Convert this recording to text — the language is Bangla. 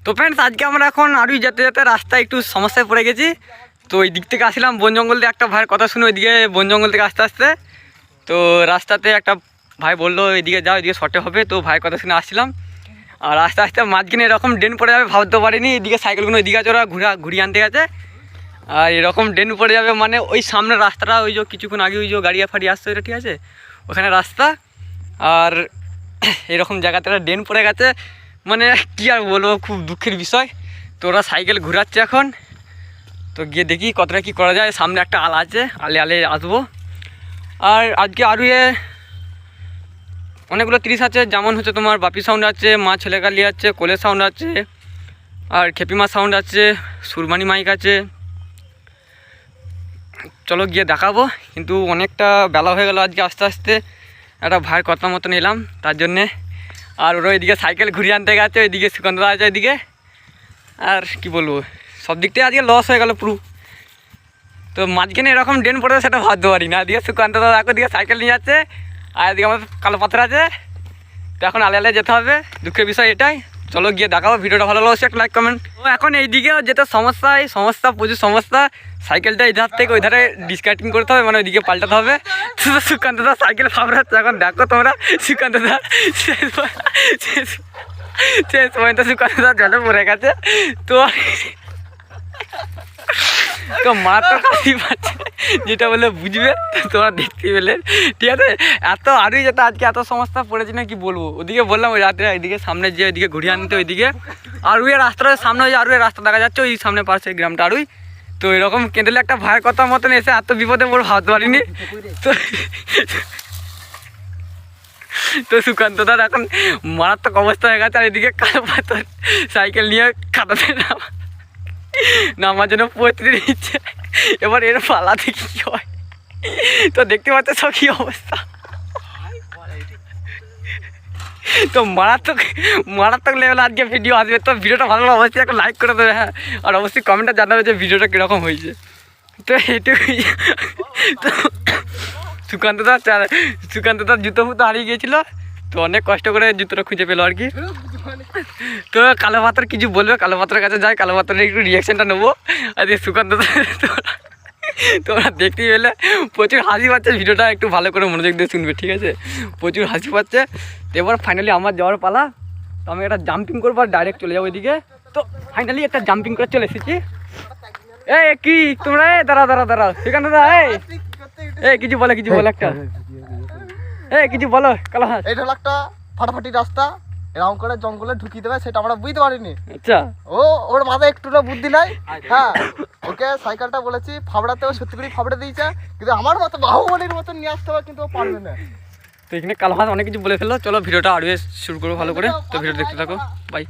তো ফ্রেন্ডস, আজকে আমরা এখন আরুই যেতে যেতে রাস্তায় একটু সমস্যায় পড়ে গেছি। তো ওই দিক থেকে আসলাম বন জঙ্গল দিয়ে, একটা ভাইয়ের কথা শুনে ওইদিকে বন জঙ্গল থেকে আস্তে আস্তে তো রাস্তাতে একটা ভাই বললো এইদিকে যাও, এদিকে শর্টে হবে। তো ভাইয়ের কথা শুনে আসছিলাম, আর আস্তে আস্তে মাঝখানে এরকম ড্রেন পড়ে যাবে ভাবতে পারিনি। এদিকে সাইকেলগুলো ওইদিকে আছে, ওরা ঘুরিয়ে আনতে গেছে, আর এরকম ড্রেন পড়ে যাবে মানে ওই সামনের রাস্তাটা, ওই যে কিছুক্ষণ আগে ওই যে গাড়ি ফাড়ি আসছে ওইটা, ঠিক আছে, ওখানে রাস্তা, আর এরকম জায়গাতে একটা ড্রেন পড়ে গেছে। মানে কী আর বলবো, খুব দুঃখের বিষয়। তো ওরা সাইকেল ঘোরাচ্ছে এখন, তো গিয়ে দেখি কতটা কী করা যায়। সামনে একটা আল আছে, আলে আসবো। আর আজকে আরও অনেকগুলো 30 আছে, যেমন হচ্ছে তোমার বাপি সাউন্ড আছে, মা ছেলেকালি আছে, কোলের সাউন্ড আছে, আর খেপিমা সাউন্ড আছে, সুরমানি মাইক আছে। চলো গিয়ে দেখাবো, কিন্তু অনেকটা বেলা হয়ে গেল আজকে আস্তে আস্তে। একটা ভাইয়ের কথা মতন এলাম তার জন্যে। আর ওরা ওইদিকে সাইকেল ঘুরিয়ে আনতে গেছে, ওইদিকে সুকান্তদা আছে ওইদিকে। আর কি বলবো, সব দিক থেকে আজকে লস হয়ে গেল পুরো। তো মাঝখানে এরকম ড্রেন পড়ে সেটা ভাবতে পারি না। এদিকে সুকান্তদা দেখো দিকে সাইকেল নিয়ে যাচ্ছে, আর এদিকে আমার কালো পাথর আছে। তো এখন আলে যেতে হবে, দুঃখের বিষয় এটাই। চলো গিয়ে দেখাবো। ভিডিওটা ভালো লাগছে একটা লাইক কমেন্ট। তো এখন এইদিকেও যেটা সমস্যা, এই সমস্যা প্রচুর সমস্যা। সাইকেলটা এই ধার থেকে ওই ধারে ডিসকাটিং করতে হবে, মানে ওইদিকে পাল্টাতে হবে। তো সুকান্তদা সাইকেল ফাবড়াচ্ছে, এখন দেখো তোমরা সুকান্তদা শেষ পর্যন্ত সুকান্তদা জলে পড়ে গেছে। তো তো মা তো কাশি পাচ্ছে, যেটা বলে বুঝবে তোমরা দেখতে পেলে, ঠিক আছে। এত আরই যেটা আজকে এত সমস্যা পড়েছে না কি বলবো। ওদিকে বললাম ওই রাত্রে ওইদিকে সামনে যে ওইদিকে ঘুরিয়ে আনতে, ওইদিকে আরুই রাস্তাটা সামনে, ওই আরুই রাস্তা দেখা যাচ্ছে, ওই সামনে পাশে গ্রামটা আরুই। তো এরকম কেঁদেলে একটা ভাইয়ের কথা মতন এসে এত বিপদে বড় ভাবতে পারিনি। তো সুকান্তদার এখন মারাত্মক অবস্থা হয়ে গেছে। আর এদিকে কালো পাথর সাইকেল নিয়ে কাটাতে নামার জন্য প্রস্তুতি নিচ্ছে। এবার এর পালাতে কী হয়, তো দেখতে পাচ্ছ সব কী অবস্থা। তো মারাত্মক লেভেলে আজকে ভিডিও আসবে। তো ভিডিওটা ভালো লাগলে অবশ্যই একটা লাইক করে দেবে, হ্যাঁ। আর অবশ্যই কমেন্টে জানাবে যে ভিডিওটা কীরকম হয়েছে। তো এইটুকুই। তো সুকান্তদার জুতো ফুতো হারিয়ে গিয়েছিলো, তো অনেক কষ্ট করে জুতোটা খুঁজে পেলো আর কি। তো কালো পাথর কিছু বলবে, কালো পাথরের কাছে যাই, কালো পাথরের একটু রিয়াকশানটা নেবো। আর সুকান্তদা তোমরা দেখতেই পেলে প্রচুর হাসি পাচ্ছে। ভিডিওটা একটু ভালো করে মনোযোগ দিয়ে শুনবে, ঠিক আছে। প্রচুর হাসি পাচ্ছে। তো এবার ফাইনালি আমার যাওয়ার পালা। তো আমি একটা জাম্পিং করবো আর ডাইরেক্ট চলে যাবো ওইদিকে। তো ফাইনালি একটা জাম্পিং করে চলে এসেছি। এই কি তোমরা, দাঁড়া সুকান্তদা, এই কিছু বলে একটা, এই কিছু বলো। কালো হাত, এটা হলো একটা ফাটাফাটি রাস্তা, এরকম করে জঙ্গলে ঢুকিয়ে দেবে সেটা আমরা বুঝতে পারিনি। আচ্ছা, ওর মাথায় একটু বুদ্ধি নাই। হ্যাঁ, ওকে সাইকেলটা বলেছি ফাবড়াতে, ও সত্যি করে ফাবড়ে দিয়েছে, কিন্তু আমার মতো বাহুবলীর মতন নিয়ে আসতে হবে, কিন্তু ও পারবে না। তো এখানে কালো হাত অনেক কিছু বলে ফেললো। চলো ভিডিওটা আরও শুরু করবো ভালো করে। তো ভিডিও দেখতে থাকো, বাই।